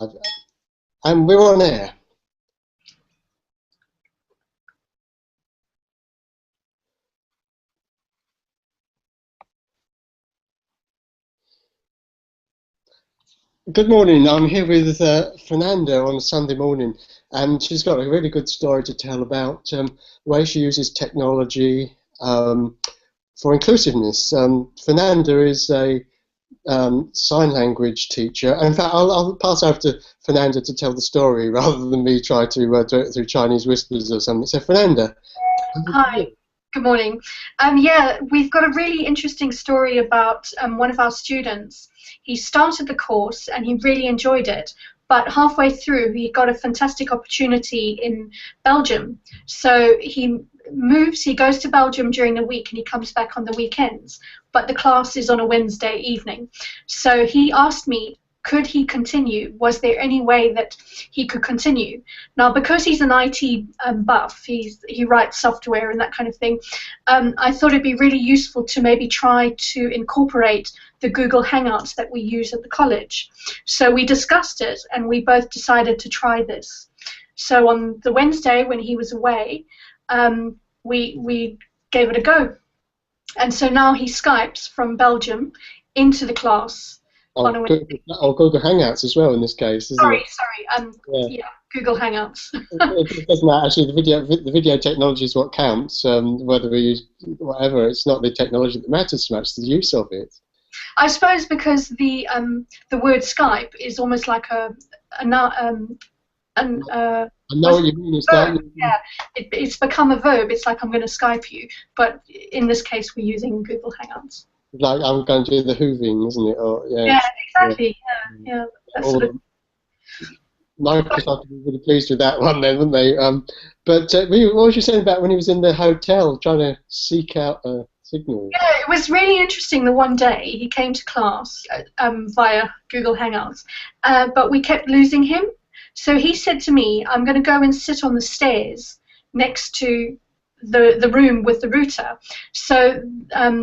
And we're on air. Good morning. I'm here with Fernanda on a Sunday morning, and she's got a really good story to tell about the way she uses technology for inclusiveness. Fernanda is a sign language teacher. In fact, I'll pass over to Fernanda to tell the story rather than me try to do it through Chinese whispers or something. So, Fernanda. Hi. Good morning. Yeah, we've got a really interesting story about one of our students. He started the course and he really enjoyed it, but halfway through he got a fantastic opportunity in Belgium. So he goes to Belgium during the week and he comes back on the weekends, but the class is on a Wednesday evening. So he asked me, could he continue? Was there any way that he could continue? Now, because he's an IT buff, he writes software and that kind of thing, I thought it'd be really useful to maybe try to incorporate the Google Hangouts that we use at the college. So we discussed it and we both decided to try this. So on the Wednesday when he was away, we gave it a go. And so now he Skypes from Belgium into the class. Or Google Hangouts as well in this case, isn't it? Sorry. Yeah, Google Hangouts. It doesn't matter. Actually, the video technology is what counts. Whether we use whatever, it's not the technology that matters so much, the use of it. I suppose because the word Skype is almost like I know what you mean. Yeah, it's become a verb. It's like I'm going to Skype you, but in this case we're using Google Hangouts. Like I'm going to do the hooving, isn't it? Or, yeah, exactly. Yeah. Microsoft would be really pleased with that one then, wouldn't they? But what was you saying about when he was in the hotel trying to seek out a signal? Yeah, it was really interesting. The one day he came to class via Google Hangouts, but we kept losing him. So he said to me, I'm going to go and sit on the stairs next to the room with the router. So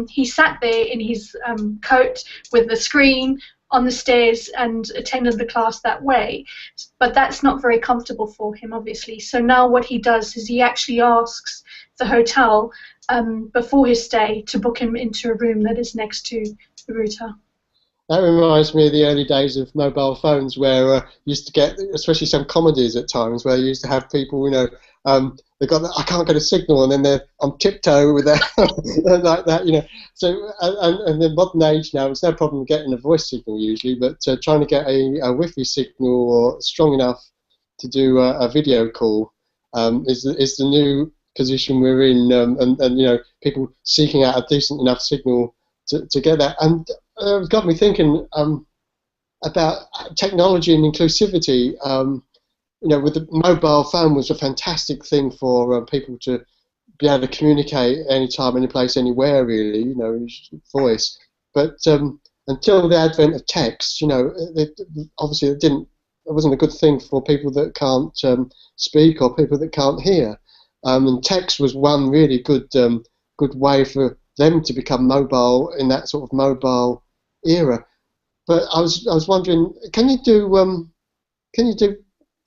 he sat there in his coat with the screen on the stairs and attended the class that way. But that's not very comfortable for him, obviously. So now what he does is he actually asks the hotel before his stay to book him into a room that is next to the router. That reminds me of the early days of mobile phones where you used to get, especially some comedies at times, where you used to have people, they got I can't get a signal, and then they're on tiptoe with that, like that, So, and the modern age now, it's no problem getting a voice signal usually, but trying to get a Wi-Fi signal or strong enough to do a video call is the new position we're in, and people seeking out a decent enough signal to get that. And it got me thinking about technology and inclusivity. With the mobile phone was a fantastic thing for people to be able to communicate anytime, any place, anywhere, really, voice. But until the advent of text, obviously it wasn't a good thing for people that can't speak or people that can't hear. And text was one really good way for them to become mobile in that sort of mobile era. But I was wondering, can you do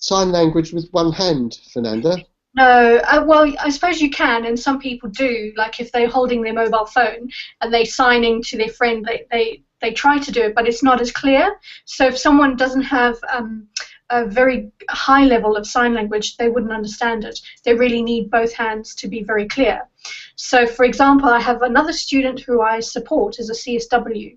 sign language with one hand, Fernanda? No, well, I suppose you can, and some people do. Like if they're holding their mobile phone and they're signing to their friend, they try to do it, but it's not as clear. So if someone doesn't have a very high level of sign language, they wouldn't understand it. They really need both hands to be very clear. So, for example, I have another student who I support as a CSW,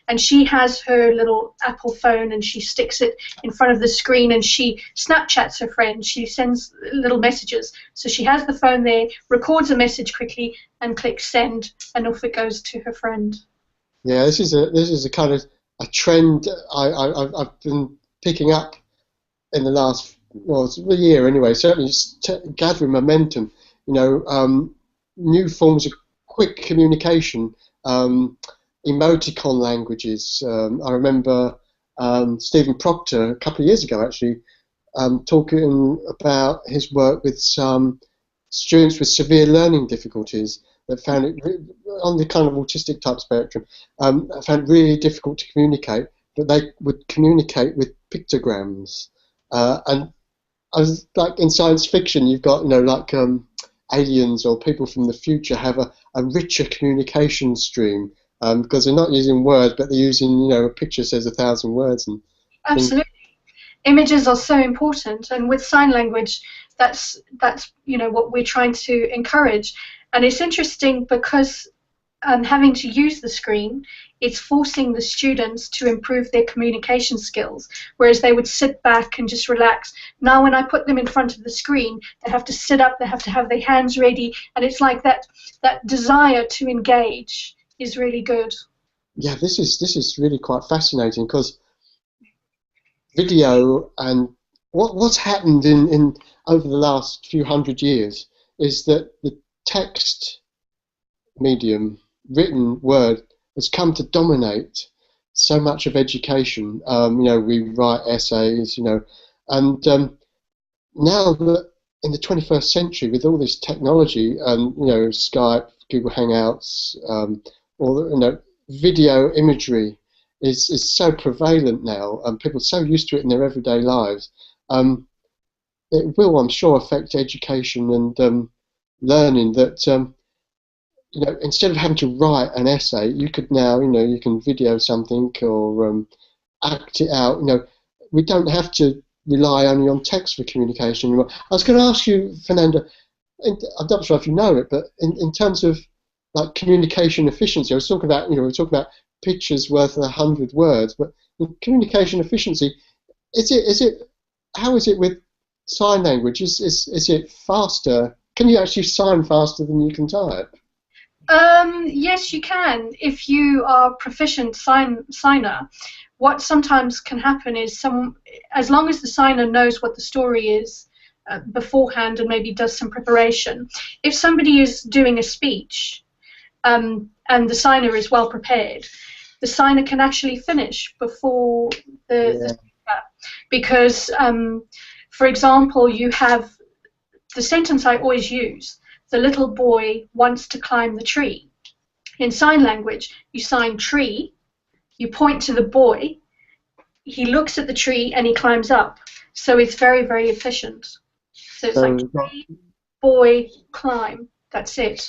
and she has her little Apple phone and she sticks it in front of the screen and she Snapchats her friend. She sends little messages. So she has the phone there, records a message quickly and clicks send, and off it goes to her friend. Yeah, this is a kind of a trend I've been picking up in the last, a year anyway, certainly gathering momentum, new forms of quick communication, emoticon languages. I remember Stephen Proctor, a couple of years ago actually, talking about his work with some students with severe learning difficulties that found it, on the kind of autistic type spectrum, found it really difficult to communicate, but they would communicate with pictograms, and I was like in science fiction, you've got like aliens or people from the future have a richer communication stream because they're not using words, but they're using a picture says 1,000 words and things. Absolutely. Images are so important, and with sign language, that's what we're trying to encourage. And it's interesting because having to use the screen, it's forcing the students to improve their communication skills, whereas they would sit back and just relax. Now when I put them in front of the screen, they have to sit up, they have to have their hands ready, and it's like that desire to engage is really good. Yeah, this is really quite fascinating because video and what's happened in over the last few hundred years is that the text medium, written word, has come to dominate so much of education. We write essays, and now that in the 21st century, with all this technology, Skype, Google Hangouts, all video imagery is so prevalent now, and people are so used to it in their everyday lives. It will, I'm sure, affect education and learning. That instead of having to write an essay, you could now, you can video something or act it out. We don't have to rely only on text for communication anymore. I was going to ask you, Fernanda, I'm not sure if you know it, but in terms of like communication efficiency, I was talking about, we're talking about pictures worth 100 words, but in communication efficiency, how is it with sign language? Is it faster? Can you actually sign faster than you can type? Yes, you can if you are a proficient signer. What sometimes can happen is as long as the signer knows what the story is beforehand and maybe does some preparation, if somebody is doing a speech and the signer is well prepared, the signer can actually finish before the speaker. Because, for example, you have the sentence I always use, the little boy wants to climb the tree. In sign language, you sign tree, you point to the boy, he looks at the tree and he climbs up. So it's very, very efficient. So it's like tree, boy, climb. That's it.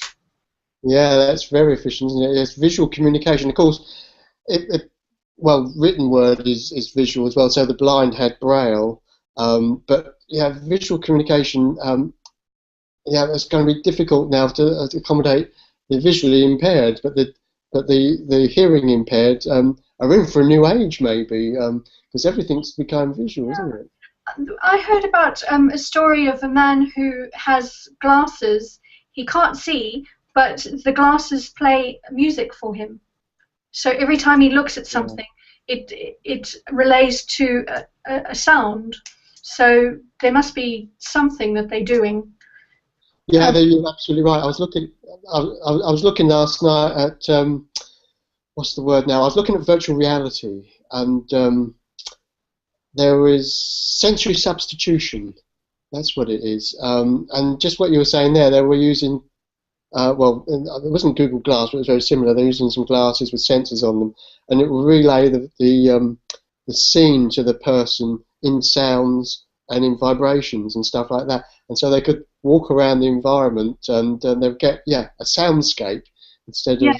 Yeah, that's very efficient, isn't it? It's visual communication. Of course, written word is visual as well. So the blind had braille, but yeah, visual communication. It's going to be difficult now to accommodate the visually impaired, but the hearing impaired are in for a new age maybe, because everything's become visual, isn't it? I heard about a story of a man who has glasses. He can't see, but the glasses play music for him. So every time he looks at something, it relays to a sound. So there must be something that they're doing. Yeah, you're absolutely right. I was looking last night at what's the word now? I was looking at virtual reality, and there is sensory substitution. That's what it is. And just what you were saying there, they were using it wasn't Google Glass, but it was very similar. They're using some glasses with sensors on them, and it will relay the scene to the person in sounds and in vibrations and stuff like that. And so they could walk around the environment and they'll get a soundscape instead of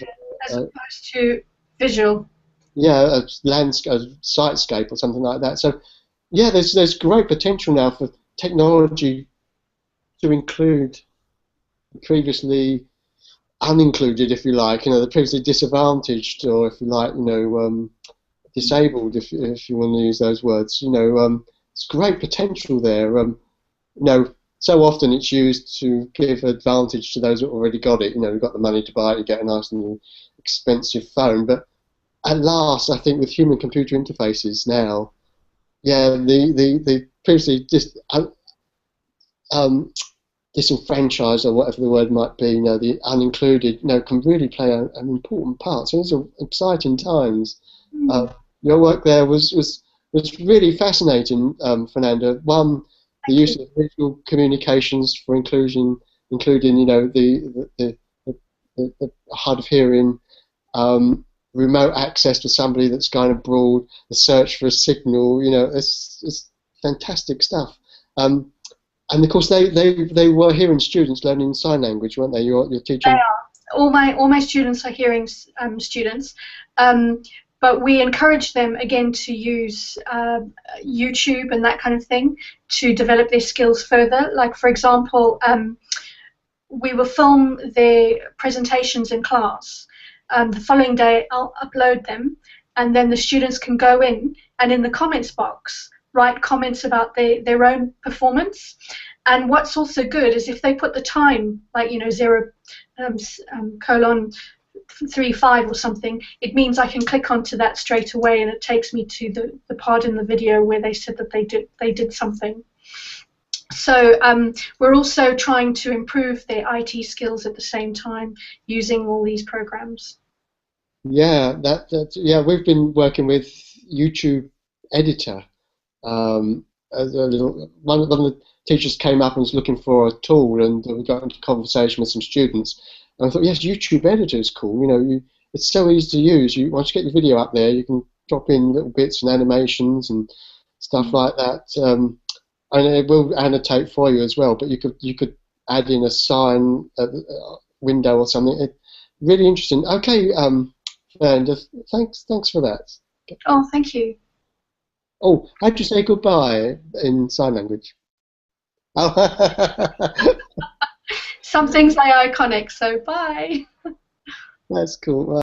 as opposed to visual. Yeah, a landscape, a sitescape or something like that. So yeah, there's great potential now for technology to include previously unincluded, if you like, the previously disadvantaged, or if you like, disabled, if you want to use those words. It's great potential there. So often it's used to give advantage to those who already got it. Who've got the money to buy it, you get a nice and expensive phone. But at last, I think with human-computer interfaces now, the previously disenfranchised, or whatever the word might be, the unincluded, can really play an important part. So these are exciting times. Your work there was really fascinating, Fernanda. One, the use of visual communications for including the hard of hearing, remote access to somebody that's kind of abroad, the search for a signal. You know, it's fantastic stuff. And of course, they were hearing students learning sign language, weren't they? You're teaching. They are. All my students are hearing students, but we encourage them again to use YouTube and that kind of thing to develop their skills further. Like, for example, we will film their presentations in class. The following day, I'll upload them, and then the students can go in and in the comments box write comments about their own performance. And what's also good is if they put the time, like, you know, 0:35 or something, it means I can click onto that straight away, and it takes me to the part in the video where they said that they did something. So we're also trying to improve their IT skills at the same time using all these programs. Yeah, yeah. We've been working with YouTube Editor. As a little, one of the teachers came up and was looking for a tool, and we got into conversation with some students. And I thought, yes, YouTube Editor is cool. You know, it's so easy to use. Once you get your video up there, you can drop in little bits and animations and stuff like that. And it will annotate for you as well. But you could add in a sign window or something. Really interesting. Okay, Fernanda, thanks for that. Oh, thank you. Oh, how'd you say goodbye in sign language? Oh. Some things are iconic, so bye. That's cool.